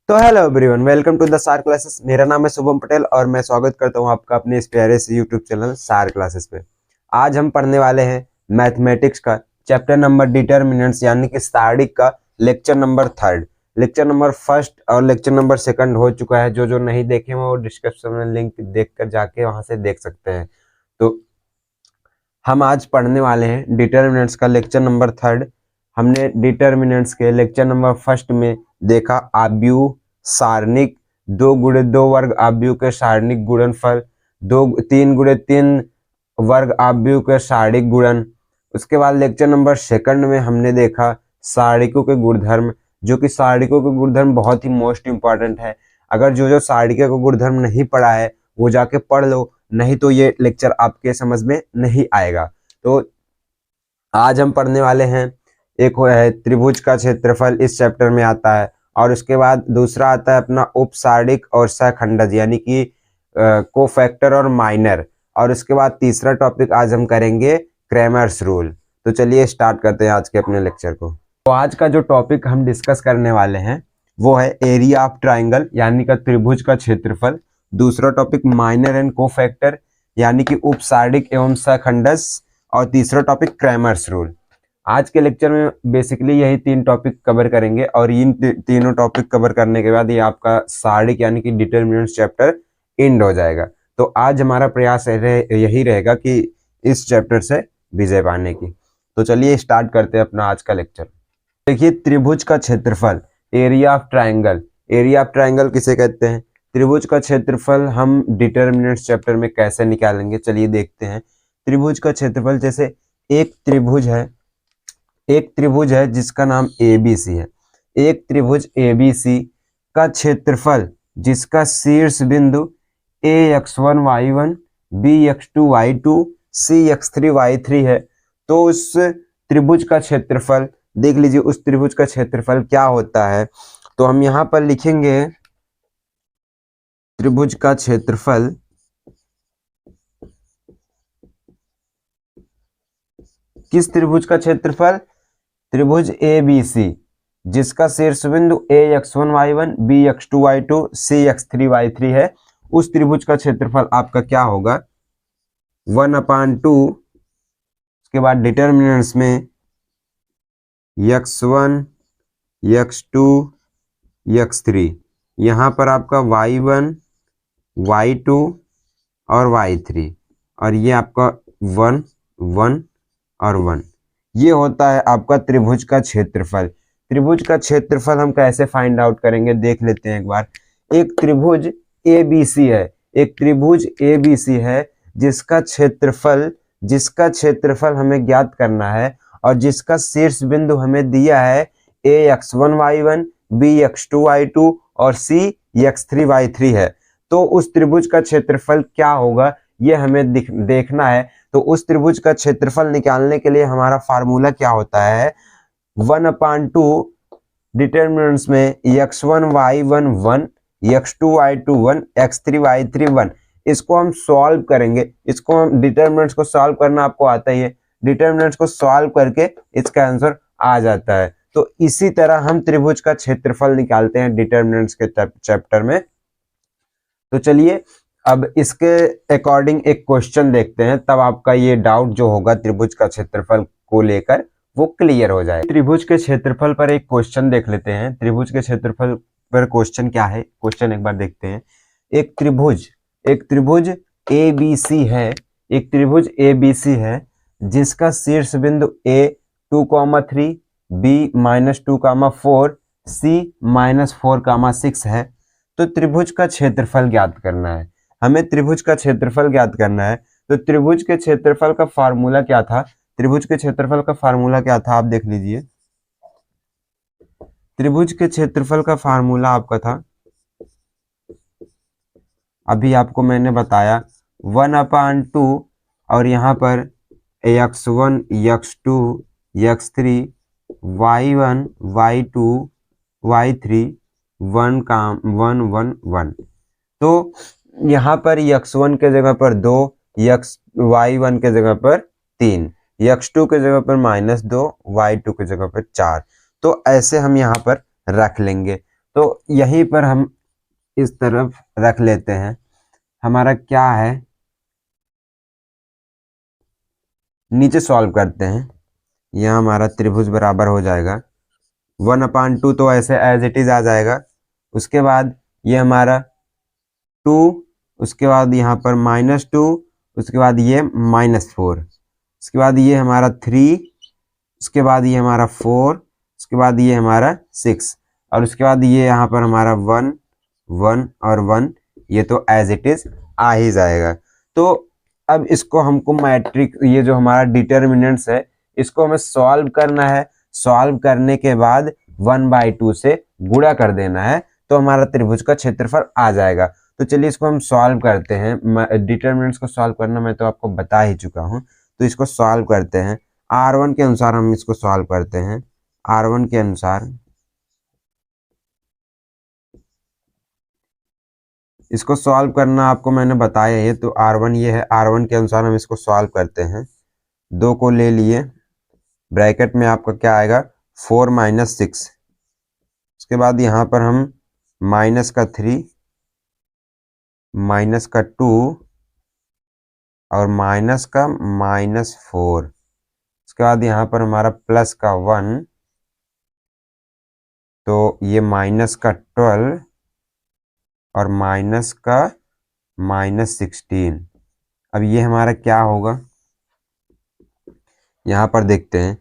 तो hello everyone, welcome to the Saar classes. मेरा नाम है शुभम पटेल और मैं स्वागत करता हूं आपका अपने इस प्यारे से यूट्यूब चैनल सार क्लासेस पे। आज हम पढ़ने वाले हैं मैथमेटिक्स का चैप्टर नंबर डिटर्मिनेंट्स यानी कि सारणिक का लेक्चर नंबर 3। लेक्चर नंबर 1 और लेक्चर नंबर 2 हो चुका है। जो नहीं देखे वो डिस्क्रिप्शन में लिंक देख कर जाके वहां से देख सकते हैं। तो हम आज पढ़ने वाले हैं डिटर्मिनेंट्स का लेक्चर नंबर 3। हमने डिटर्मिनेंट्स के लेक्चर नंबर 1 में देखा आव्यूह सारणिक, 2 गुणे 2 वर्ग आव्यूह के सारणिक गुणनफल, 3 गुणे 3 वर्ग आव्यूह के सारणिक गुणन। उसके बाद लेक्चर नंबर 2 में हमने देखा सारणिकों के गुणधर्म, जो कि सारणिकों के गुणधर्म बहुत ही मोस्ट इंपॉर्टेंट है। अगर जो सारणिकों का गुणधर्म नहीं पढ़ा है वो जाके पढ़ लो, नहीं तो ये लेक्चर आपके समझ में नहीं आएगा। तो आज हम पढ़ने वाले हैं, एक है त्रिभुज का क्षेत्रफल, इस चैप्टर में आता है। और उसके बाद दूसरा आता है अपना उपसारणिक और सहखंडज यानी कि कोफैक्टर और माइनर। और उसके बाद तीसरा टॉपिक आज हम करेंगे क्रैमर्स रूल। तो चलिए स्टार्ट करते हैं आज के अपने लेक्चर को। तो आज का जो टॉपिक हम डिस्कस करने वाले हैं वो है एरिया ऑफ ट्राइंगल यानी कि त्रिभुज का क्षेत्रफल। दूसरा टॉपिक माइनर एंड कोफैक्टर यानी कि उपसारणिक एवं सहखंडज। और तीसरा टॉपिक क्रैमर्स रूल। आज के लेक्चर में बेसिकली यही 3 टॉपिक कवर करेंगे और इन तीनों टॉपिक कवर करने के बाद ये आपका सारणिक यानी कि डिटर्मिनेंट्स चैप्टर एंड हो जाएगा। तो आज हमारा प्रयास यही रहेगा कि इस चैप्टर से विजय पाने की। तो चलिए स्टार्ट करते हैं अपना आज का लेक्चर। देखिए, त्रिभुज का क्षेत्रफल, area of triangle. Area of triangle किसे कहते हैं? त्रिभुज का क्षेत्रफल हम डिटर्मिनेंट्स चैप्टर में कैसे निकालेंगे, चलिए देखते हैं। त्रिभुज का क्षेत्रफल, जैसे एक त्रिभुज है जिसका नाम ABC है। एक त्रिभुज ABC का क्षेत्रफल जिसका शीर्ष बिंदु AX1Y1, BX2Y2, CX3Y3 है, तो उस त्रिभुज का क्षेत्रफल देख लीजिए। उस त्रिभुज का क्षेत्रफल क्या होता है? तो हम यहां पर लिखेंगे त्रिभुज का क्षेत्रफल किस त्रिभुज का क्षेत्रफल? त्रिभुज ABC जिसका शीर्ष बिंदु AX1Y1, BX2Y2, CX3Y3 है, उस त्रिभुज का क्षेत्रफल आपका क्या होगा? 1/2। उसके बाद डिटर्मिनेंट्स में x1, x2, x3, यहाँ पर आपका y1, y2 और y3, और ये आपका 1, 1 और 1। ये होता है आपका त्रिभुज का क्षेत्रफल। त्रिभुज का क्षेत्रफल हम कैसे फाइंड आउट करेंगे देख लेते हैं एक बार। एक त्रिभुज ABC है, एक त्रिभुज ABC है जिसका क्षेत्रफल हमें ज्ञात करना है और जिसका शीर्ष बिंदु हमें दिया है AX1Y1, BX2Y2 और CX3Y3 है। तो उस त्रिभुज का क्षेत्रफल क्या होगा ये हमें देखना है। तो उस त्रिभुज का क्षेत्रफल निकालने के लिए हमारा फार्मूला क्या होता है? 1/2 डिटर्मिनेंट्स में x1y1 1, x2y2 1, x3y3 1। इसको हम सॉल्व करेंगे। इसको हम डिटर्मिनेंट्स को सॉल्व करना आपको आता ही है। डिटर्मिनेंट्स को सॉल्व करके इसका आंसर आ जाता है। तो इसी तरह हम त्रिभुज का क्षेत्रफल निकालते हैं डिटर्मिनेंट्स के चैप्टर में। तो चलिए अब इसके अकॉर्डिंग एक क्वेश्चन देखते हैं, तब आपका ये डाउट जो होगा त्रिभुज का क्षेत्रफल को लेकर वो क्लियर हो जाए। त्रिभुज के क्षेत्रफल पर एक क्वेश्चन देख लेते हैं। त्रिभुज के क्षेत्रफल पर क्वेश्चन क्या है, क्वेश्चन एक बार देखते हैं। एक त्रिभुज ABC है, एक त्रिभुज ABC है जिसका शीर्ष बिंदु A 2,3, B -2,4, C -4,6 है। तो त्रिभुज का क्षेत्रफल ज्ञात करना है। हमें त्रिभुज का क्षेत्रफल ज्ञात करना है। तो त्रिभुज के क्षेत्रफल का फार्मूला क्या था? त्रिभुज के क्षेत्रफल का फार्मूला क्या था आप देख लीजिए। त्रिभुज के क्षेत्रफल का फार्मूला आपका था, अभी आपको मैंने बताया, 1/2 और यहाँ पर x1, x2, x3, y1, y2, y3 1, 1, 1, 1। तो यहाँ पर x1 के जगह पर 2, y1 के जगह पर 3, x2 के जगह पर -2, y2 के जगह पर 4। तो ऐसे हम यहाँ पर रख लेंगे। तो यहीं पर हम इस तरफ रख लेते हैं। हमारा क्या है, नीचे सॉल्व करते हैं। यहाँ हमारा त्रिभुज बराबर हो जाएगा 1/2, तो ऐसे एज इट इज आ जाएगा। उसके बाद ये हमारा 2, उसके बाद यहाँ पर -2, उसके बाद ये -4, उसके बाद ये हमारा 3, उसके बाद ये हमारा 4, उसके बाद ये हमारा 6, और उसके बाद ये यहाँ पर हमारा 1 1 और 1, ये तो एज इट इज आ ही जाएगा। तो अब इसको हमको मैट्रिक, ये जो हमारा डिटर्मिनेंट्स है, इसको हमें सॉल्व करना है। सॉल्व करने के बाद 1/2 से गुणा कर देना है, तो हमारा त्रिभुज का क्षेत्रफल आ जाएगा। तो चलिए इसको हम सॉल्व करते हैं। डिटर्मिनेंट्स को सॉल्व करना मैं तो आपको बता ही चुका हूँ, तो इसको सॉल्व करते हैं। R1 के अनुसार हम इसको सॉल्व करते हैं। R1 के अनुसार इसको सॉल्व करना आपको मैंने बताया है, तो R1 ये है। R1 के अनुसार हम इसको सॉल्व करते हैं। 2 को ले लिए, ब्रैकेट में आपका क्या आएगा 4 - 6, उसके बाद यहाँ पर हम -3, -2 और -4, उसके बाद यहाँ पर हमारा +1, तो ये -12 और -16। अब ये हमारा क्या होगा, यहाँ पर देखते हैं।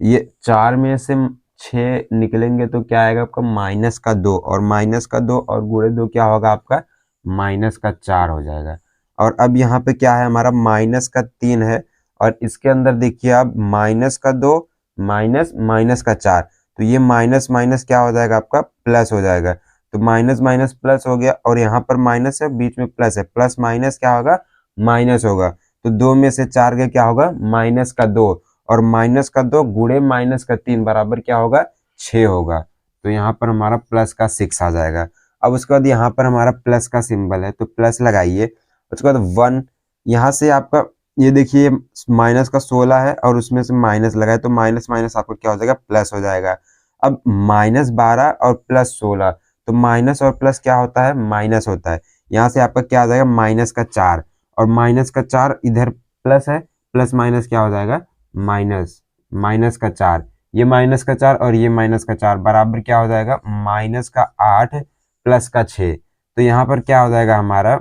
ये 4 में से 6 निकलेंगे तो क्या आएगा आपका -2, और -2 और गुणे 2 क्या होगा आपका -4 हो जाएगा। और अब यहाँ पे क्या है, हमारा -3 है, और इसके अंदर देखिए आप -2 -4, तो ये माइनस माइनस क्या हो जाएगा आपका प्लस हो जाएगा। तो माइनस माइनस प्लस हो गया, और यहाँ पर माइनस है, बीच में प्लस है, प्लस माइनस क्या होगा माइनस होगा। तो 2 में से 4 गए, क्या होगा -2, और -2 गुणे -3 बराबर क्या होगा 6 होगा। तो यहाँ पर हमारा प्लस का 6 आ जाएगा। अब उसके बाद यहाँ पर हमारा प्लस का सिंबल है, तो प्लस लगाइए। उसके बाद 1, यहाँ से आपका ये देखिए माइनस का 16 है, और उसमें से माइनस लगाए, तो माइनस माइनस आपका क्या हो जाएगा प्लस हो जाएगा। अब -12 और +16, तो माइनस और प्लस क्या होता है माइनस होता है। यहाँ से आपका क्या आ जाएगा -4, और -4 इधर प्लस है, प्लस माइनस क्या हो जाएगा माइनस, -4, ये -4 और ये -4 बराबर क्या हो जाएगा -8 + 6। तो यहाँ पर क्या हो जाएगा हमारा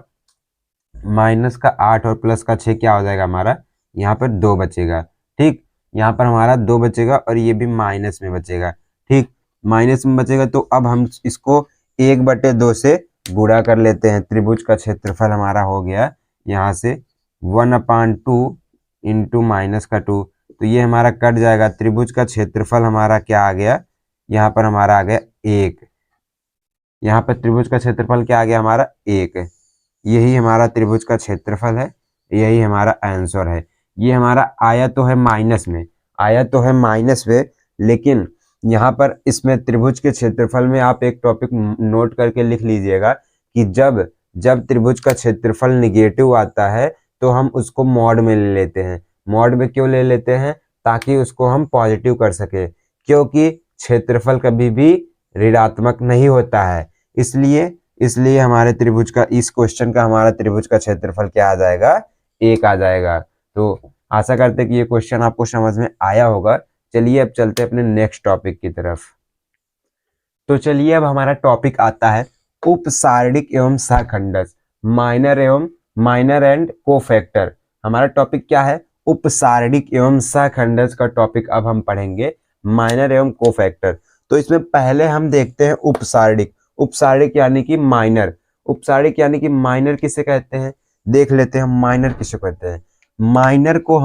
-8 और +6 क्या हो जाएगा हमारा, यहाँ पर 2 बचेगा। ठीक, यहाँ पर हमारा 2 बचेगा, और ये भी माइनस में बचेगा। ठीक, माइनस में बचेगा, तो अब हम इसको 1/2 से गुणा कर लेते हैं। त्रिभुज का क्षेत्रफल हमारा हो गया यहाँ से 1/2 इंटू -2, तो ये हमारा कट जाएगा। त्रिभुज का क्षेत्रफल हमारा क्या आ गया, यहाँ पर हमारा आ गया 1। यहाँ पर त्रिभुज का क्षेत्रफल क्या आ गया हमारा 1। यही हमारा त्रिभुज का क्षेत्रफल है, यही हमारा आंसर है। ये हमारा आया तो है माइनस में, आया तो है माइनस में, लेकिन यहाँ पर इसमें त्रिभुज के क्षेत्रफल में आप एक टॉपिक नोट करके लिख लीजिएगा कि जब जब त्रिभुज का क्षेत्रफल निगेटिव आता है तो हम उसको मॉड में ले लेते हैं। मॉड में क्यों ले लेते हैं, ताकि उसको हम पॉजिटिव कर सके, क्योंकि क्षेत्रफल कभी भी ऋणात्मक नहीं होता है। इसलिए हमारे त्रिभुज का, इस क्वेश्चन का हमारा त्रिभुज का क्षेत्रफल क्या आ जाएगा 1 आ जाएगा। तो आशा करते हैं कि ये क्वेश्चन आपको समझ में आया होगा। चलिए अब चलते हैं अपने नेक्स्ट टॉपिक की तरफ। तो चलिए अब हमारा टॉपिक आता है उपसारणिक एवं सहखंडज, माइनर एंड कोफैक्टर। हमारा टॉपिक क्या है उपसारणिक एवं सहखंडज का टॉपिक अब हम पढ़ेंगे, माइनर एवं कोफैक्टर। तो इसमें पहले हम देखते हैं उपसारणिक। उपसारणिक यानी कि माइनर, उपसारणिक यानी कि माइनर किसे कहते हैं, देख लेते हैं हम माइनर किसे कहते हैं। माइनर को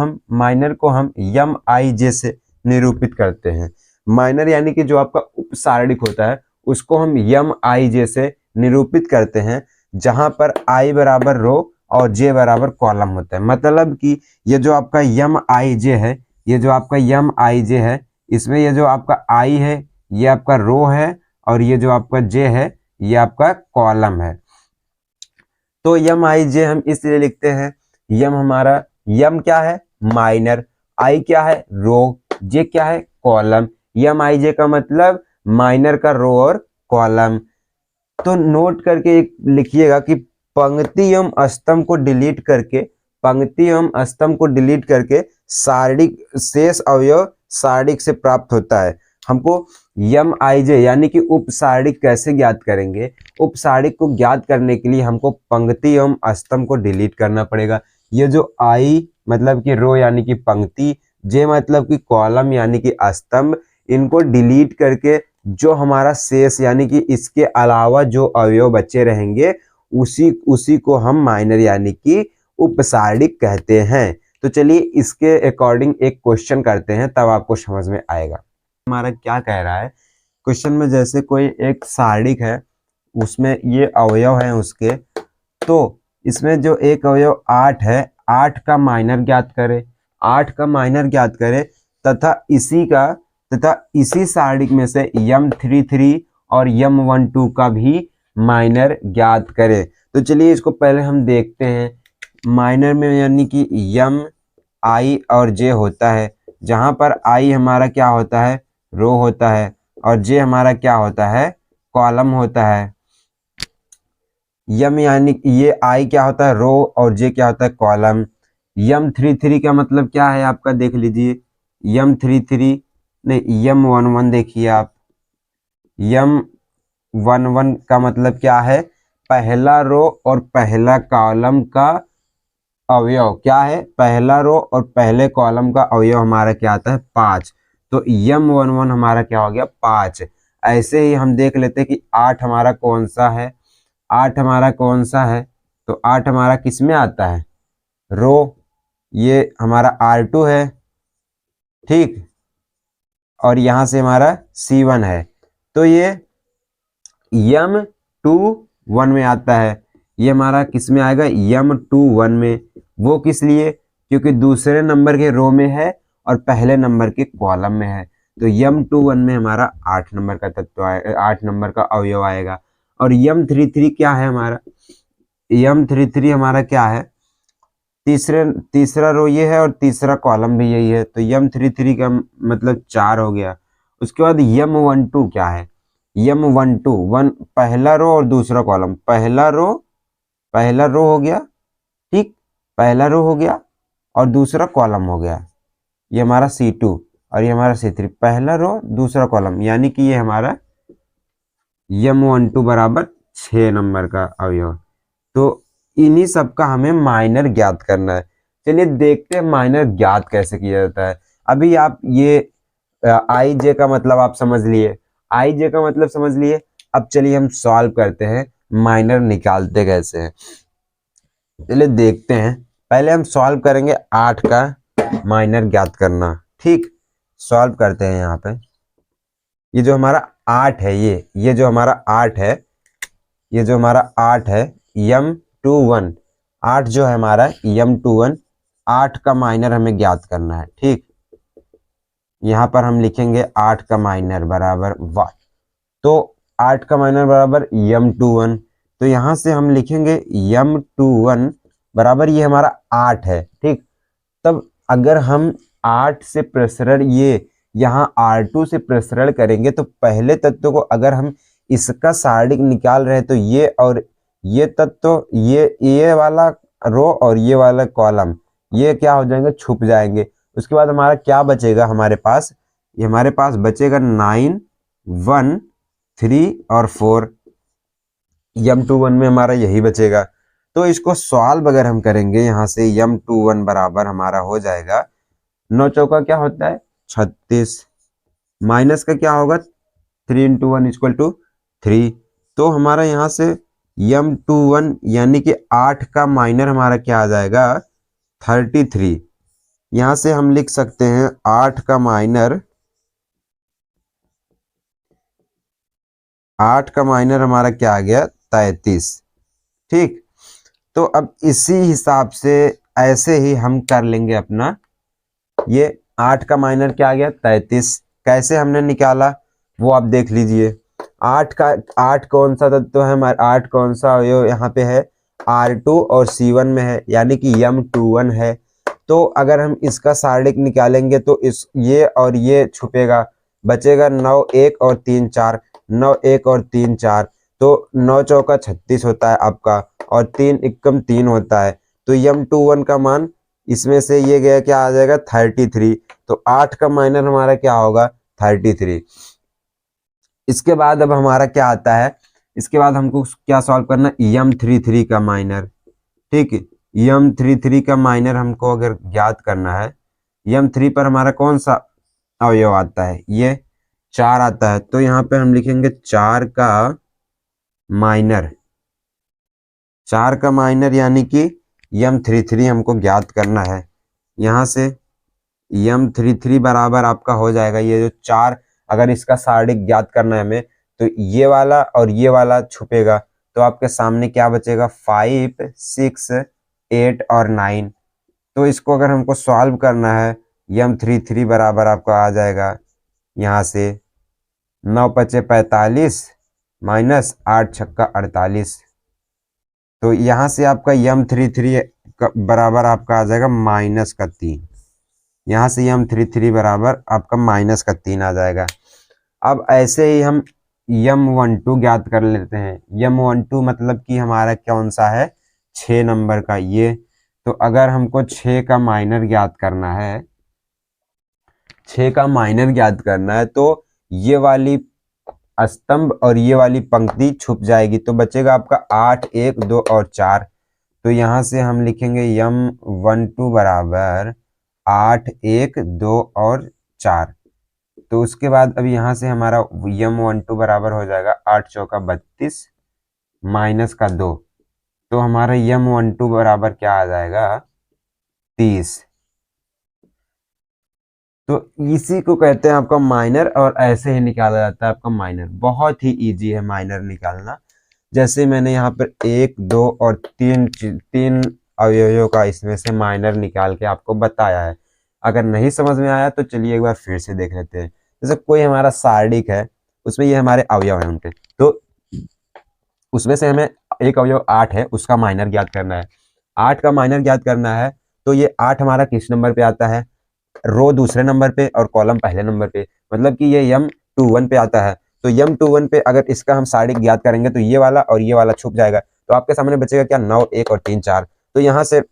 हम MIJ से निरूपित करते हैं। माइनर यानी कि जो आपका उपसारणिक होता है उसको हम MIJ से निरूपित करते हैं, जहां पर I बराबर रो और J बराबर कॉलम होता है। मतलब कि ये जो आपका MIJ है, ये जो आपका MIJ है, इसमें ये जो आपका I है ये आपका रो है, और ये जो आपका J है ये आपका कॉलम है। तो MIJ हम इसलिए लिखते हैं, हमारा M क्या है माइनर, I क्या है रो, J क्या है कॉलम। MIJ का मतलब माइनर का रो और कॉलम। तो नोट करके एक लिखिएगा कि पंक्ति एवं स्तंभ को डिलीट करके, पंक्ति एवं स्तंभ को डिलीट करके सारणिक शेष अवयव सारणिक से प्राप्त होता है। हमको यम आई जे यानी कि उप सारणिक कैसे ज्ञात करेंगे? उप सारणिक को ज्ञात करने के लिए हमको पंक्ति एवं स्तंभ को डिलीट करना पड़ेगा। ये जो आई मतलब कि रो यानी कि पंक्ति, जे मतलब कि कॉलम यानी कि स्तंभ, इनको डिलीट करके जो हमारा शेष यानी कि इसके अलावा जो अवयव बचे रहेंगे उसी को हम माइनर यानी कि उपसारणिक कहते हैं। तो चलिए इसके अकॉर्डिंग एक क्वेश्चन करते हैं, तब आपको समझ में आएगा। हमारा क्या कह रहा है क्वेश्चन में, जैसे कोई एक सारणिक है, उसमें ये अवयव है उसके, तो इसमें जो एक अवयव 8 है, 8 का माइनर ज्ञात करें, 8 का माइनर ज्ञात करें तथा इसी सारणिक में से M33 और M12 का भी माइनर ज्ञात करें। तो चलिए इसको पहले हम देखते हैं। माइनर में यानी कि M, I और J होता है, जहां पर I हमारा क्या होता है? रो होता है, और J हमारा क्या होता है? कॉलम होता है। यम यानी ये I क्या होता है? रो, और J क्या होता है? कॉलम। M33 का मतलब क्या है आपका? देख लीजिए, M33 नहीं, M11 देखिए आप। M11 का मतलब क्या है? पहला रो और पहला कॉलम का अवयव क्या है? पहला रो और पहले कॉलम का अवयव हमारा क्या आता है? 5। तो M11 हमारा क्या हो गया? 5। ऐसे ही हम देख लेते हैं कि 8 हमारा कौन सा है? 8 हमारा कौन सा है? तो 8 हमारा किस में आता है? रो, ये हमारा R2 है, ठीक, और यहां से हमारा C1 है। तो ये M21 में आता है। ये हमारा किस में आएगा? M21 में। वो किस लिए? क्योंकि दूसरे नंबर के रो में है और पहले नंबर के कॉलम में है। तो M21 में हमारा 8 नंबर का तत्व आएगा, 8 नंबर का अवयव आएगा। और M33 क्या है हमारा? M33 हमारा क्या है? तीसरा रो ये है और तीसरा कॉलम भी यही है, तो M33 का मतलब 4 हो गया। उसके बाद M12 क्या है? M12 पहला रो और दूसरा कॉलम, पहला रो हो गया, ठीक, पहला रो हो गया और दूसरा कॉलम हो गया। ये हमारा C2 और ये हमारा C3, पहला रो दूसरा कॉलम, यानी कि ये हमारा M12 बराबर 6 नंबर का अवयव। तो इन्हीं सब का हमें माइनर ज्ञात करना है। चलिए देखते हैं माइनर ज्ञात कैसे किया जाता है। अभी आप ये आई जे का मतलब आप समझ लिए, आई जे का मतलब समझ लिए। अब चलिए हम सॉल्व करते हैं, माइनर निकालते कैसे हैं। चलिए देखते हैं। पहले हम सॉल्व करेंगे 8 का माइनर ज्ञात करना, ठीक। सॉल्व करते हैं। यहाँ पे ये जो हमारा 8 है, ये जो हमारा 8 है, ये जो हमारा 8 है M21, 8 जो है हमारा M21, 8 का माइनर हमें ज्ञात करना है, ठीक। यहाँ पर हम लिखेंगे 8 का माइनर बराबर 1। तो 8 का माइनर बराबर M21, तो यहाँ से हम लिखेंगे M21 बराबर ये हमारा 8 है, ठीक। तब अगर हम 8 से प्रसरण ये यहाँ R2 से प्रसरण करेंगे, तो पहले तत्व को अगर हम इसका सारणिक निकाल रहे हैं, तो ये और ये तत्व, ये वाला रो और ये वाला कॉलम, ये क्या हो जाएंगे? छुप जाएंगे। उसके बाद हमारा क्या बचेगा? हमारे पास बचेगा 9, 1, 3 और 4। M21 में हमारा यही बचेगा। तो इसको सॉल्व अगर हम करेंगे, यहाँ से M21 बराबर हमारा हो जाएगा, 9 चौका क्या होता है? 36, माइनस का क्या होगा? 3 × 1 = 3। तो हमारा यहाँ से M21 यानी कि 8 का माइनर हमारा क्या आ जाएगा? 33। यहाँ से हम लिख सकते हैं 8 का माइनर हमारा क्या आ गया? 33, ठीक। तो अब इसी हिसाब से ऐसे ही हम कर लेंगे अपना। ये 8 का माइनर क्या आ गया? 33। कैसे हमने निकाला वो आप देख लीजिए। 8 कौन सा तत्व है हमारा? 8 कौन सा अवयव यहाँ पे है? R2 और C1 में है, यानी कि M21 है। तो अगर हम इसका सारणिक निकालेंगे तो ये और ये छुपेगा, बचेगा 9, 1 और 3, 4। 9 1 और 3 4, तो 9 चौका 36 होता है आपका, और 3 इक्कम 3 होता है। तो M21 का मान इसमें से ये गया, क्या आ जाएगा 33। तो 8 का माइनर हमारा क्या होगा 33। इसके बाद अब हमारा क्या आता है, इसके बाद हमको क्या सॉल्व करना है, M33 का माइनर। ठीक है, M33 का माइनर हमको अगर ज्ञात करना है, M3 पर हमारा कौन सा अवयव आता है, ये 4 आता है। तो यहाँ पे हम लिखेंगे 4 का माइनर, 4 का माइनर यानी कि M33 हमको ज्ञात करना है। यहाँ से M33 बराबर आपका हो जाएगा, ये जो 4, अगर इसका सारणिक ज्ञात करना है हमें, तो ये वाला और ये वाला छुपेगा, तो आपके सामने क्या बचेगा 5 6 8 और 9। तो इसको अगर हमको सॉल्व करना है, M33 बराबर आपका आ जाएगा यहाँ से 9 पचे 45 माइनस 8 छक्का 48। तो यहाँ से आपका M33 बराबर आपका आ जाएगा -3। यहाँ से M33 बराबर आपका -3 आ जाएगा। अब ऐसे ही हम M12 ज्ञात कर लेते हैं। M12 मतलब कि हमारा कौन सा है, 6 नंबर का ये। तो अगर हमको 6 का माइनर ज्ञात करना है, 6 का माइनर ज्ञात करना है, तो ये वाली स्तंभ और ये वाली पंक्ति छुप जाएगी, तो बचेगा आपका 8 1 2 और 4। तो यहाँ से हम लिखेंगे M12 बराबर 8 1 2 और 4। तो उसके बाद अब यहाँ से हमारा M12 बराबर हो जाएगा 8 चौका 32 माइनस का 2। तो हमारा M12 बराबर क्या आ जाएगा 30। तो इसी को कहते हैं आपका माइनर, और ऐसे ही निकाला जाता है आपका माइनर। बहुत ही इजी है माइनर निकालना। जैसे मैंने यहाँ पर 1 2 और 3 अवयवों का इसमें से माइनर निकाल के आपको बताया है। अगर नहीं समझ में आया तो चलिए एक बार फिर से देख लेते हैं। जैसे कोई हमारा सारणिक है, उसमें ये हमारे अवयव हैं उनके, तो उसमें से हमें एक अवयव 8 है, उसका माइनर ज्ञात करना है। 8 का माइनर ज्ञात करना है, तो ये 8 हमारा किस नंबर पे आता है, रो दूसरे नंबर पे और कॉलम पहले नंबर पे, मतलब कि ये M21 पे आता है। तो M21 पे अगर इसका हम सारणिक ज्ञात करेंगे, तो ये वाला और ये वाला छुप जाएगा, तो आपके सामने बचेगा क्या 9 1 और 3 4। तो यहाँ से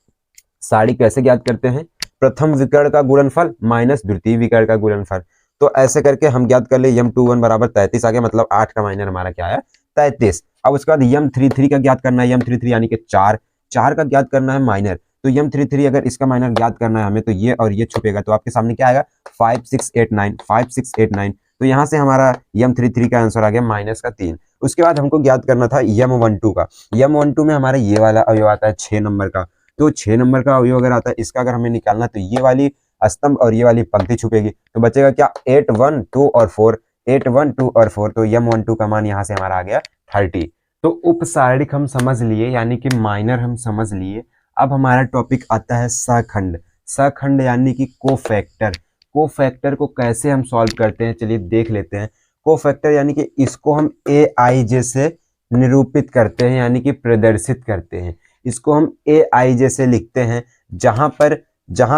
सारणिक कैसे ज्ञात करते हैं, प्रथम विकर्ण का गुणनफल माइनस द्वितीय विकर्ण का गुणनफल। तो ऐसे करके हम ज्ञात कर ले M21 बराबर 33 आ गया, मतलब 8 का माइनर हमारा क्या है 33। अब उसके बाद M33 का ज्ञात करना है, M33 यानी कि 4 का ज्ञात करना है माइनर। तो M33 अगर इसका माइनर ज्ञात करना है हमें, तो ये और ये छुपेगा, तो आपके सामने क्या आएगा 5 6 8 9 5 6 8 9। तो यहाँ से हमारा M33 का आंसर आ गया -3। उसके बाद हमको ज्ञात करना था M12 का। M12 में हमारा ये वाला अवयव आता है 6 नंबर का। तो 6 नंबर का अवयव अगर आता है, इसका अगर हमें निकालना, तो ये वाली स्तंभ और ये वाली पंक्ति छुपेगी, तो बचेगा क्या 8 1 2 और 4, 8 1 2 और 4। तो M12 का मान यहाँ से हमारा आ गया 30। तो उपसारणिक हम समझ लिए, यानी कि माइनर हम समझ लिए। अब हमारा टॉपिक आता है सहखंड। सहखंड यानी कि कोफैक्टर। कोफैक्टर को कैसे हम सॉल्व करते हैं, चलिए देख लेते हैं। कोफैक्टर यानी कि इसको हम AIJ से निरूपित करते हैं, यानी कि प्रदर्शित करते हैं। इसको हम AIJ से लिखते हैं, जहां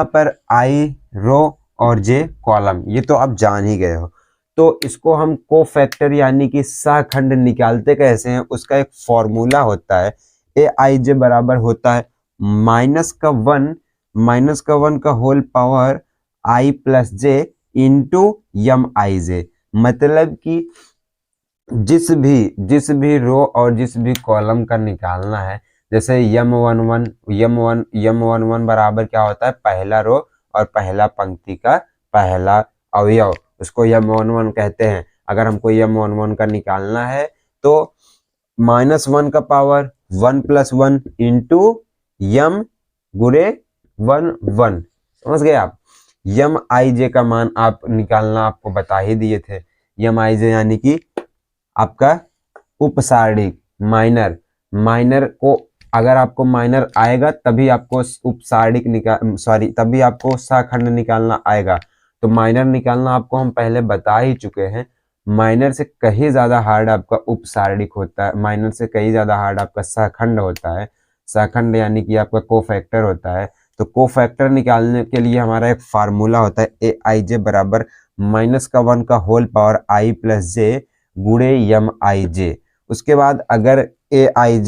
पर I रो और J कॉलम, ये तो आप जान ही गए हो। तो इसको हम कोफैक्टर यानी कि सहखंड निकालते कैसे हैं, उसका एक फॉर्मूला होता है। AIJ बराबर होता है -1 का whole power I plus J into MIJ। मतलब कि जिस भी रो और जिस भी कॉलम का निकालना है, जैसे M11 बराबर क्या होता है, पहला रो और पहला पंक्ति का पहला अवयव, उसको M11 कहते हैं। अगर हमको M11 का निकालना है, तो -1 का पावर 1 + 1 इंटू M गुणे 1 1। समझ गए आप। MIJ का मान आप निकालना आपको बता ही दिए थे। MIJ यानी कि आपका उपसारणिक माइनर। माइनर को अगर आपको माइनर आएगा तभी आपको उपसारणिक तभी आपको सहखंड निकालना आएगा। तो माइनर निकालना आपको हम पहले बता ही चुके हैं। माइनर से कहीं ज्यादा हार्ड आपका उपसारणिक होता है, माइनर से कहीं ज्यादा हार्ड आपका सहखंड होता है। सहखंड यानी कि आपका कोफैक्टर होता है। तो कोफैक्टर निकालने के लिए हमारा एक फार्मूला होता है AIJ बराबर -1 का whole power I plus J गुणे यम आई जे। उसके बाद अगर ए आई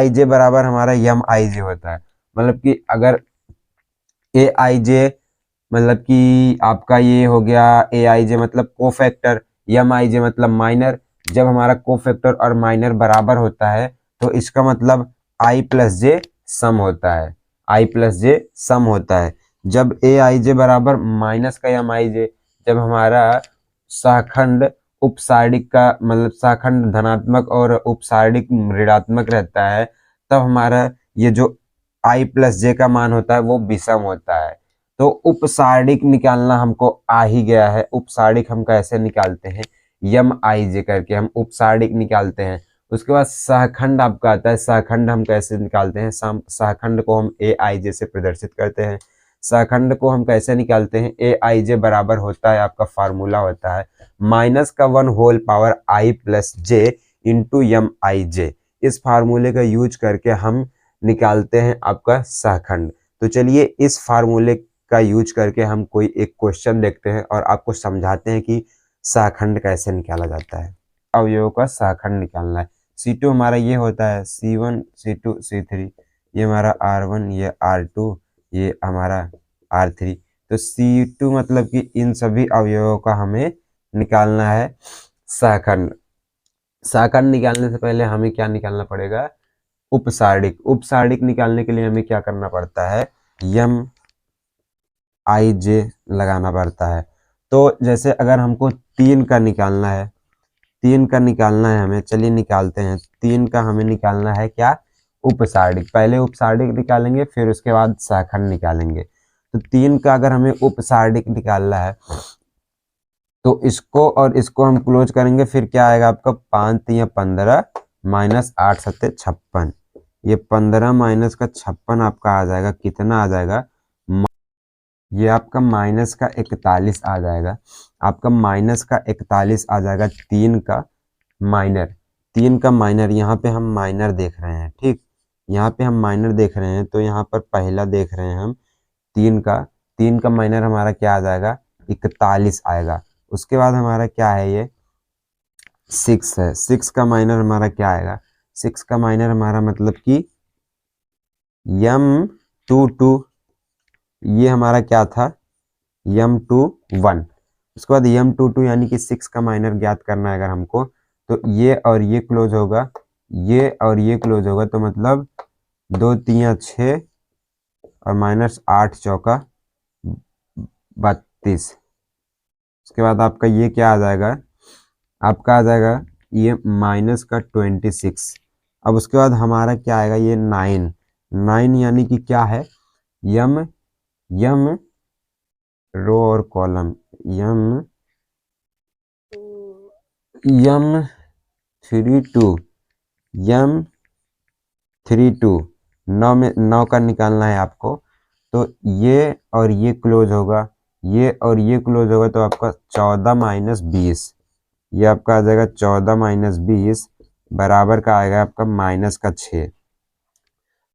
जे बराबर हमारा यम आई जे होता है, मतलब कि अगर ए आई जे मतलब कि आपका ये हो गया ए आई जे मतलब कोफैक्टर, यम आई जे मतलब माइनर। जब हमारा कोफैक्टर और माइनर बराबर होता है तो इसका मतलब आई प्लस जे सम होता है, आई प्लस जे सम होता है। जब ए आई जे बराबर माइनस का यम आई जे, जब हमारा सहखंड उपसारणिक का मतलब सहखंड धनात्मक और उपसारणिक ऋणात्मक रहता है, तब हमारा ये जो आई प्लस जे का मान होता है वो विषम होता है। तो उपसारणिक निकालना हमको आ ही गया है। उपसारणिक हम कैसे निकालते हैं, यम आई जे करके हम उपसारणिक निकालते हैं। उसके बाद सहखंड आपका आता है, सहखंड हम कैसे निकालते हैं, सहखंड को हम ए आई जे से प्रदर्शित करते हैं। सहखंड को हम कैसे निकालते हैं, ए आई जे बराबर होता है, आपका फार्मूला होता है माइनस का 1 होल पावर आई प्लस जे इंटू यम आई जे। इस फार्मूले का यूज करके हम निकालते हैं आपका सहखंड। तो चलिए इस फार्मूले का यूज करके हम कोई एक क्वेश्चन देखते हैं और आपको समझाते हैं कि सहखंड कैसे निकाला जाता है। अवयवों का सहखंड निकालना है। C2 हमारा ये होता है C1 C2 C3, ये हमारा R1 ये R2 ये हमारा R3। तो C2 मतलब कि इन सभी अवयवों का हमें निकालना है सहखंड। सहखंड निकालने से पहले हमें क्या निकालना पड़ेगा, उपसारणिक। उपसारणिक निकालने के लिए हमें क्या करना पड़ता है, यम आई जे लगाना पड़ता है। तो जैसे अगर हमको 3 का निकालना है, 3 का निकालना है हमें, चलिए निकालते हैं। 3 का हमें निकालना है क्या, उपसारणिक। पहले उपसारणिक निकालेंगे फिर उसके बाद सहखंड निकालेंगे। तो 3 का अगर हमें उपसारणिक निकालना है तो इसको और इसको हम क्लोज करेंगे, फिर क्या आएगा आपका 5 या 15 माइनस 8 सत्ते 56। ये 15 माइनस का 56 आपका आ जाएगा, कितना आ जाएगा, ये आपका माइनस का 41 आ जाएगा। आपका माइनस का 41 आ जाएगा। 3 का माइनर, 3 का माइनर, यहाँ पे हम माइनर देख रहे हैं, ठीक, यहाँ पे हम माइनर देख रहे हैं। तो यहाँ पर पहला देख रहे हैं हम 3 का माइनर हमारा क्या आ जाएगा, 41 आएगा। उसके बाद हमारा क्या है, ये 6 है। 6 का माइनर हमारा क्या आएगा, 6 का माइनर हमारा मतलब कि M22, ये हमारा क्या था, M21। उसके बाद M22 यानी कि 6 का माइनर ज्ञात करना है अगर हमको, तो ये और ये क्लोज होगा, ये और ये क्लोज होगा, तो मतलब 2 3 6 और माइनस 8 चौका 32। उसके बाद आपका ये क्या आ जाएगा, आपका आ जाएगा ये माइनस का 26। अब उसके बाद हमारा क्या आएगा, ये 9 यानी कि क्या है, यम रो और कॉलम, M32 9 का निकालना है आपको। तो ये और ये क्लोज होगा, ये और ये क्लोज होगा, तो आपका 14 माइनस 20, ये आपका आ जाएगा 14 माइनस 20 बराबर का आएगा आपका माइनस का 6।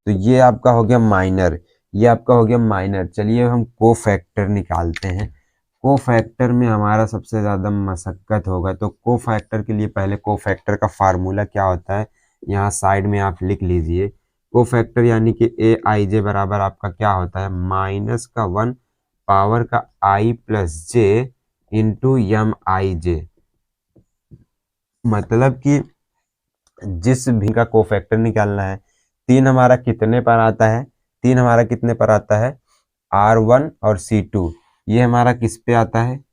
तो ये आपका हो गया माइनर, ये आपका हो गया माइनर। चलिए हम कोफैक्टर निकालते हैं। कोफैक्टर में हमारा सबसे ज़्यादा मशक्कत होगा, तो कोफैक्टर के लिए पहले कोफैक्टर का फार्मूला क्या होता है यहाँ साइड में आप लिख लीजिए। कोफैक्टर यानी कि ए आई जे बराबर आपका क्या होता है, माइनस का 1 पावर का आई प्लस जे इंटू यम आई जे। मतलब कि जिस भी का कोफैक्टर निकालना है, 3 हमारा कितने पर आता है, 3 हमारा कितने पर आता है, R1 और C2। ये हमारा किस पे आता है,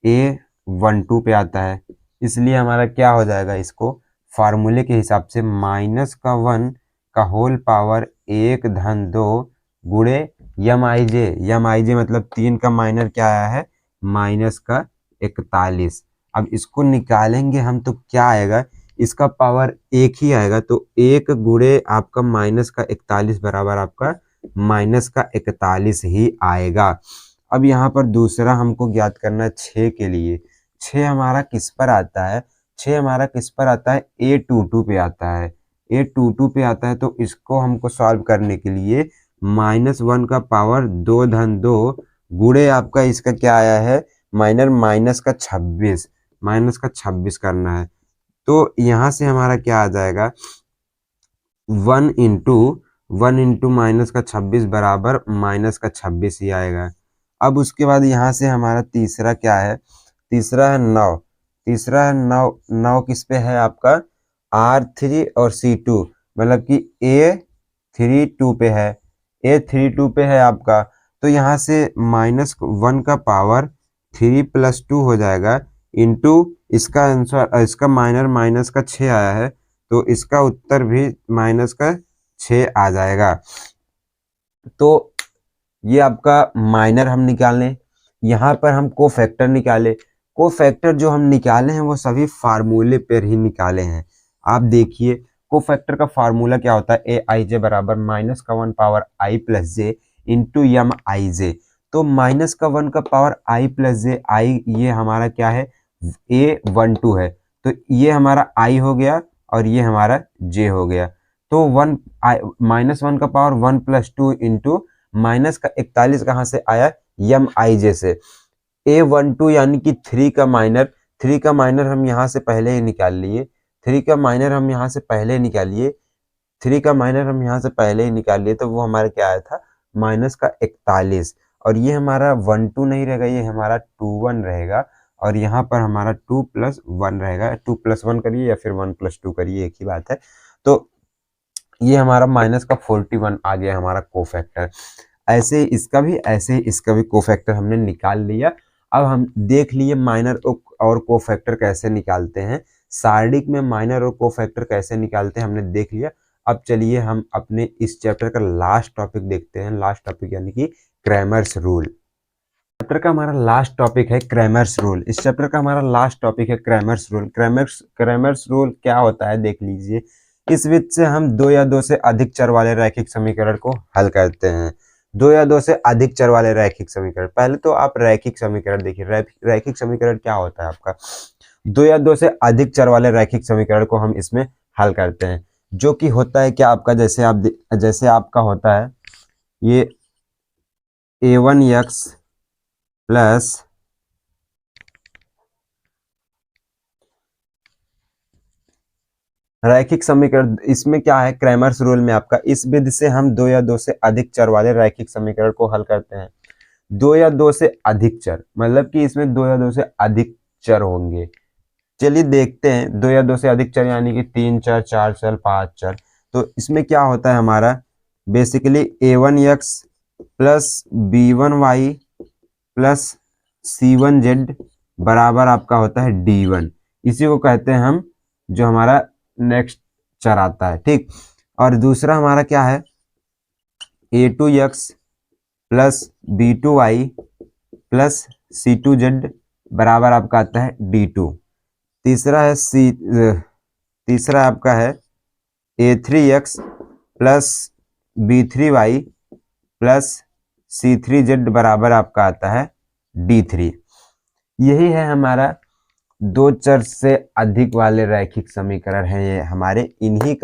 A12 पे आता है। इसलिए हमारा क्या हो जाएगा, इसको फार्मूले के हिसाब से माइनस का 1 का होल पावर 1 धन 2 गुणे यम आई जे मतलब 3 का माइनर क्या आया है, माइनस का 41। अब इसको निकालेंगे हम तो क्या आएगा, इसका पावर 1 ही आएगा, तो 1 गुणे आपका माइनस का 41 बराबर आपका माइनस का 41 ही आएगा। अब यहाँ पर दूसरा हमको ज्ञात करना है 6 के लिए। 6 हमारा किस पर आता है, 6 हमारा किस पर आता है, A22 पे आता है, A22 पे आता है। तो इसको हमको सॉल्व करने के लिए माइनस 1 का पावर 2 धन 2 गुणे आपका इसका क्या आया है, माइनस का 26 माइनस का 26 करना है। तो यहाँ से हमारा क्या आ जाएगा, 1 इंटू माइनस का 26 बराबर माइनस का 26 ही आएगा। अब उसके बाद यहाँ से हमारा तीसरा क्या है, तीसरा है 9। तीसरा है 9, 9 किस पे है आपका, R3 और C2, मतलब कि A32 पे है, A32 पे है आपका। तो यहाँ से -1 का पावर 3 + 2 हो जाएगा, इंटू इसका आंसर, इसका माइनर माइनस का 6 आया है, तो इसका उत्तर भी माइनस का 6 आ जाएगा। तो ये आपका माइनर हम निकालें, यहाँ पर हम कोफैक्टर निकाले। कोफैक्टर जो हम निकाले हैं वो सभी फार्मूले पर ही निकाले हैं। आप देखिए कोफैक्टर का फार्मूला क्या होता है, ए आई जे बराबर -1 पावर आई प्लस जे इंटू यम आई जे। तो -1 का पावर आई प्लस जे, आई ये हमारा क्या है, A12 है, तो ये हमारा आई हो गया और ये हमारा जे हो गया। तो -1 का पावर 1 + 2 इंटू माइनस का 41 कहाँ से आया, यम आई जे से। A12 यानी कि 3 का माइनर, 3 का माइनर हम यहाँ से पहले ही निकाल लिए, 3 का माइनर हम यहाँ से पहले निकालिए, 3 का माइनर हम यहाँ से पहले ही निकाल लिए, तो वो हमारा क्या आया था, माइनस का 41। और ये हमारा 1 2 नहीं रहेगा, ये हमारा 2 1 रहेगा, और यहाँ पर हमारा 2 + 1 रहेगा। 2 + 1 करिए या फिर 1 + 2 करिए, एक ही बात है। तो ये हमारा माइनस का 41 आ गया हमारा कोफैक्टर। ऐसे ही इसका भी, ऐसे ही इसका भी कोफैक्टर हमने निकाल लिया। अब हम देख लिए माइनर और कोफैक्टर कैसे निकालते हैं, सारणिक में माइनर और कोफैक्टर कैसे निकालते हैं हमने देख लिया। अब चलिए हम अपने इस चैप्टर का लास्ट टॉपिक देखते हैं। लास्ट टॉपिक यानी कि क्रैमर्स रूल। चैप्टर का हमारा लास्ट टॉपिक है क्रैमर्स रूल। इस चैप्टर का हमारा लास्ट टॉपिक है क्रैमर्स रूल। क्रैमर्स रूल क्या होता है देख लीजिए। इस विधि से हम 2 या 2 से अधिक चर वाले रैखिक समीकरण को हल करते हैं। 2 या 2 से अधिक चर वाले रैखिक समीकरण, पहले तो आप रैखिक समीकरण देखिए। रैखिक समीकरण क्या होता है आपका, 2 या 2 से अधिक चर वाले रैखिक समीकरण को हम इसमें हल करते हैं। जो कि होता है क्या आपका, जैसे आपका होता है ये a1x प्लस रैखिक समीकरण, इसमें क्या है क्रैमर्स रूल में आपका, इस विधि से हम 2 या 2 से अधिक चर वाले रैखिक समीकरण को हल करते हैं। 2 या 2 से अधिक चर मतलब कि इसमें 2 या 2 से अधिक चर होंगे। चलिए देखते हैं, 2 या 2 से अधिक चर यानी कि 3 चर, 4 चर, 5 चर। तो इसमें क्या होता है हमारा, basically a1x plus b1y plus c1z बराबर आपका होता है d1। इसी को कहते हैं हम, जो हमारा नेक्स्ट चर आता है, ठीक। और दूसरा हमारा क्या है, a2x plus b2y plus c2z बराबर आपका आता है d2। तीसरा आपका है a3x plus b3y plus c3z बराबर आपका आता है d3। यही है हमारा 2 चर से अधिक वाले रैखिक समीकरण है ये हमारे। इन्हीं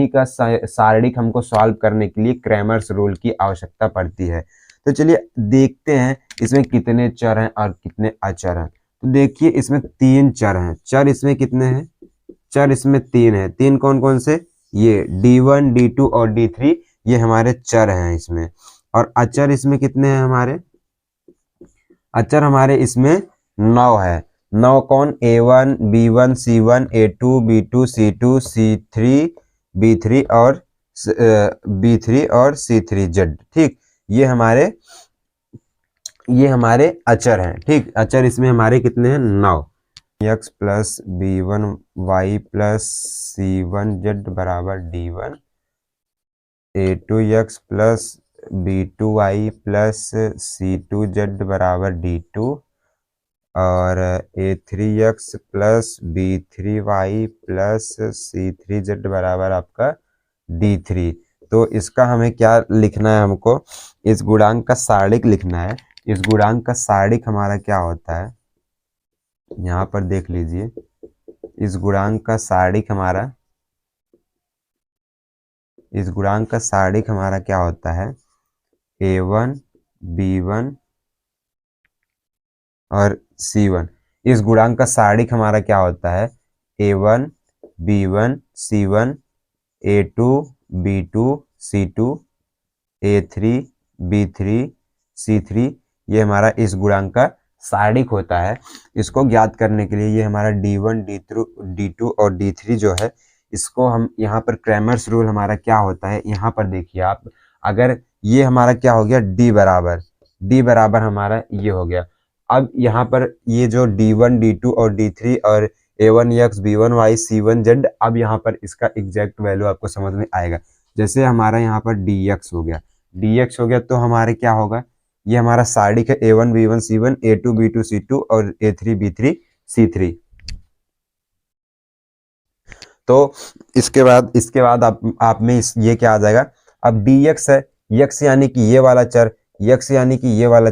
का सारणिक हमको सॉल्व करने के लिए क्रैमर्स रूल की आवश्यकता पड़ती है। तो चलिए देखते हैं इसमें कितने चर हैं और कितने अचर हैं। तो देखिए इसमें 3 चर हैं। चर इसमें कितने हैं, चर इसमें 3 हैं। 3 कौन कौन से, ये d1 d2 और d3, ये हमारे चर हैं इसमें। और अचर इसमें कितने हैं हमारे, अचर हमारे इसमें 9 है। 9 कौन, a1 b1 c1 a2 b2 c2 c3 b3 और b3 और c3z, ठीक। ये हमारे अचर हैं, ठीक। अचर इसमें हमारे कितने हैं, 9। x plus b1y plus c1z बराबर d1, a2x plus b2y plus c2z बराबर d2, और a3x plus b3y plus c3z बराबर आपका d3। तो इसका हमें क्या लिखना है, हमको इस गुणांक का सारणिक लिखना है। इस गुणांक का सारणिक हमारा क्या होता है, यहाँ पर देख लीजिए। इस गुणांक का सारणिक हमारा क्या होता है, a1 b1 और c1। इस गुणांक का सारणिक हमारा क्या होता है, A1 B1 C1 A2 B2 C2 A3 B3 C3, ये हमारा इस गुणांक का सारणिक होता है। इसको ज्ञात करने के लिए ये हमारा D1 D2 और D3 जो है, इसको हम यहाँ पर क्रैमर्स रूल हमारा क्या होता है, यहाँ पर देखिए आप, अगर ये हमारा क्या हो गया D बराबर हमारा ये हो गया। अब यहाँ पर ये जो D1 D2 और D3 और A1X B1Y C1Z, अब यहाँ पर इसका एग्जैक्ट वैल्यू आपको समझ में आएगा। जैसे हमारा यहाँ पर dx हो गया तो हमारे क्या होगा, ये हमारा सारणिक है A1 B1 C1 A2 B2 C2 और A3 B3 C3। तो इसके बाद आप में ये क्या आ जाएगा, अब dx है, x यानी कि ये वाला चर, x यानी कि ये वाला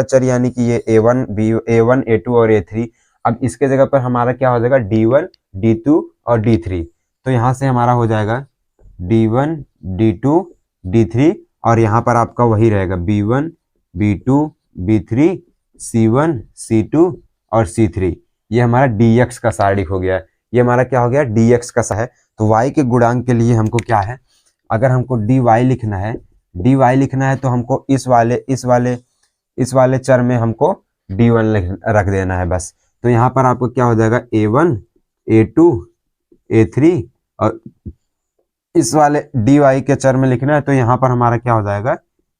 चर यानी कि ये A1 A2 और A3। अब इसके जगह पर हमारा क्या हो जाएगा, D1 D2 और D3। तो यहाँ से हमारा हो जाएगा D1 D2 D3 और यहाँ पर आपका वही रहेगा B1 B2 B3 C1 C2 और C3। ये हमारा dx का सारणिक हो गया है। ये हमारा क्या हो गया, dx का सा है। तो y के गुणांक के लिए हमको क्या है, अगर हमको dy लिखना है तो हमको इस वाले चर में हमको d1 रख देना है बस। तो यहाँ पर आपको क्या हो जाएगा, A1 A2 A3 और इस वाले dy के चर में लिखना है तो यहाँ पर हमारा क्या हो जाएगा,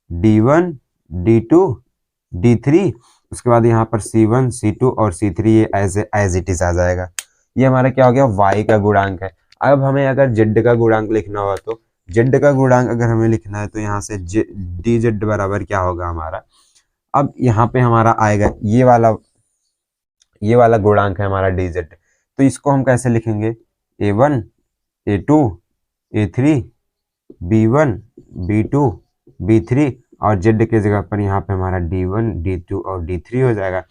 D1 D2 D3, उसके बाद यहाँ पर C1 C2 और C3, ये एज इट इज आ जाएगा। ये हमारा क्या हो गया, y का गुणांक है। अब हमें अगर z का गुणांक लिखना हुआ तो z का गुणांक अगर हमें लिखना है तो यहाँ से dz बराबर क्या होगा हमारा, अब यहाँ पे हमारा आएगा ये वाला गुणांक है हमारा dz। तो इसको हम कैसे लिखेंगे, A1 A2 A3 B1 B2 B3 और z के जगह पर यहाँ पे हमारा D1 D2 और D3 हो जाएगा।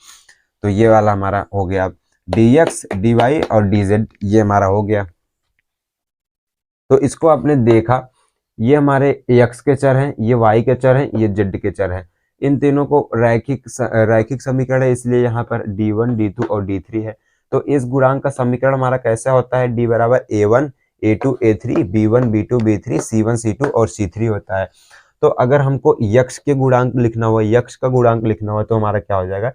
तो ये वाला हमारा हो गया dx dy और dz, ये हमारा हो गया। तो इसको आपने देखा, ये हमारे x के चर हैं, ये y के चर हैं, ये z के चर हैं। इन तीनों को रैखिक समीकरण है, इसलिए यहाँ पर D1 D2 और D3 है। तो इस गुणांक का समीकरण हमारा कैसा होता है, d बराबर A1 A2 A3 B1 B2 B3 C1 C2 और C3 होता है। तो अगर हमको x के गुणांक लिखना हुआ, x का गुणांक लिखना हुआ तो हमारा क्या हो जाएगा,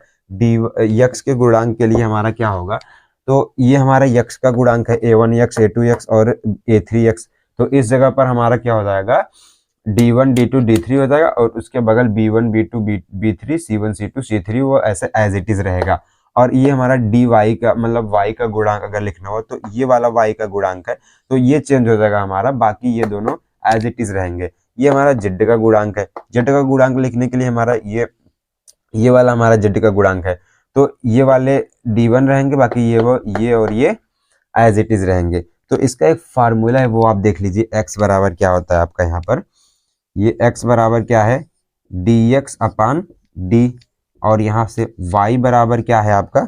x के गुणांक के लिए हमारा क्या होगा, तो ये हमारा x का गुणांक है A1x A2x और A3x। तो इस जगह पर हमारा क्या हो जाएगा, D1 D2 D3 हो जाएगा और उसके बगल B1 B2 B3 C1 C2 C3, वो ऐसे एज इट इज रहेगा। और ये हमारा dy का मतलब y का गुणांक अगर लिखना हो तो ये वाला y का गुणांक है, तो ये चेंज हो जाएगा हमारा, बाकी ये दोनों एज इट इज रहेंगे। ये हमारा z का गुणांक है, z का गुणांक लिखने के लिए हमारा ये वाला हमारा z का गुणांक है, तो ये वाले d1 रहेंगे, बाकी ये और ये एज इट इज रहेंगे। तो इसका एक फार्मूला है, वो आप देख लीजिए। x बराबर क्या होता है आपका, यहाँ पर ये x बराबर क्या है, dx अपान d, और यहाँ से y बराबर क्या है आपका,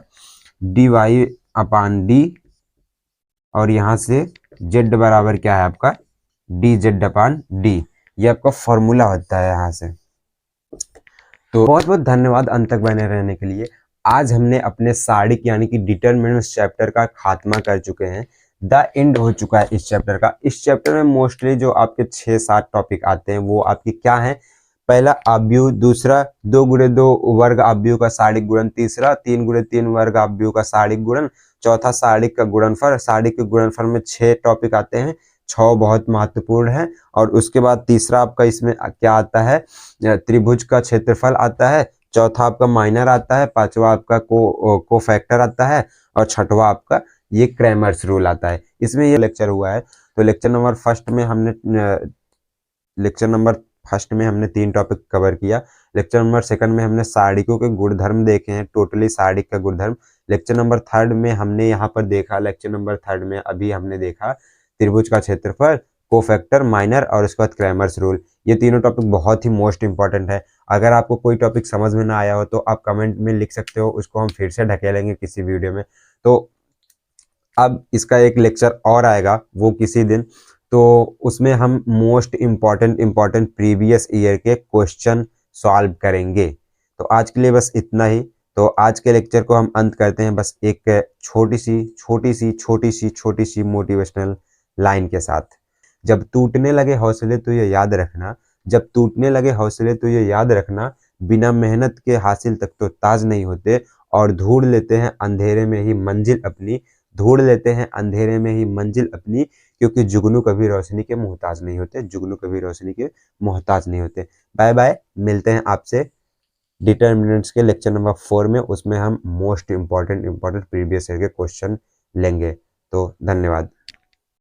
dy अपान d, और यहाँ से z बराबर क्या है आपका, dz अपान d। ये आपका फॉर्मूला होता है यहाँ से। तो बहुत बहुत धन्यवाद अंत तक बने रहने के लिए। आज हमने अपने सारणिक यानी कि डिटरमिनेंट्स चैप्टर का खात्मा कर चुके हैं। द एंड हो चुका है इस चैप्टर का। इस चैप्टर में मोस्टली जो आपके 6-7 टॉपिक आते हैं वो आपके क्या है, पहला अवयव, दूसरा 2 गुणे 2 वर्ग अवयव का सारणिक गुणन, तीसरा 3 गुणे 3 वर्ग अवयव का सारणिक गुणन, चौथा सारणिक का गुणनफल। सारणिक के गुणनफल में 6 टॉपिक आते हैं, 6 बहुत महत्वपूर्ण है। और उसके बाद तीसरा आपका इसमें क्या आता है, त्रिभुज का क्षेत्रफल आता है, चौथा आपका माइनर आता है, पांचवा आपका को फैक्टर आता है, और छठवा आपका ये क्रैमर्स रूल आता है। इसमें ये लेक्चर हुआ है। तो लेक्चर नंबर फर्स्ट में हमने 3 टॉपिक कवर किया। लेक्चर नंबर सेकंड में हमने सारणिकों के गुणधर्म देखे हैं, टोटली सारणिक का गुणधर्म। लेक्चर नंबर थर्ड में हमने यहाँ पर देखा, लेक्चर नंबर थर्ड में अभी हमने देखा त्रिभुज का क्षेत्रफल, कोफैक्टर, माइनर और उसके बाद क्रैमर्स रूल। ये तीनों टॉपिक बहुत ही मोस्ट इंपॉर्टेंट है। अगर आपको कोई टॉपिक समझ में ना आया हो तो आप कमेंट में लिख सकते हो, उसको हम फिर से ढकेलेंगे किसी वीडियो में। तो अब इसका एक लेक्चर और आएगा वो किसी दिन, तो उसमें हम मोस्ट इम्पॉर्टेंट प्रीवियस ईयर के क्वेश्चन सॉल्व करेंगे। तो आज के लिए बस इतना ही। तो तो आज के लेक्चर को हम अंत करते हैं बस एक छोटी सी मोटिवेशनल लाइन के साथ। जब टूटने लगे हौसले तो ये याद रखना, जब टूटने लगे हौसले तो ये याद रखना, बिना मेहनत के हासिल तक तो ताज नहीं होते, और ढूंढ लेते हैं अंधेरे में ही मंजिल अपनी, ढूंढ लेते हैं अंधेरे में ही मंजिल अपनी, क्योंकि जुगनू कभी रोशनी के मोहताज नहीं होते, जुगनू कभी रोशनी के मोहताज नहीं होते। बाय बाय, मिलते हैं आपसे डिटर्मिनेंट्स के लेक्चर नंबर 4 में। उसमें हम मोस्ट इंपॉर्टेंट प्रीवियस ईयर के क्वेश्चन लेंगे। तो धन्यवाद।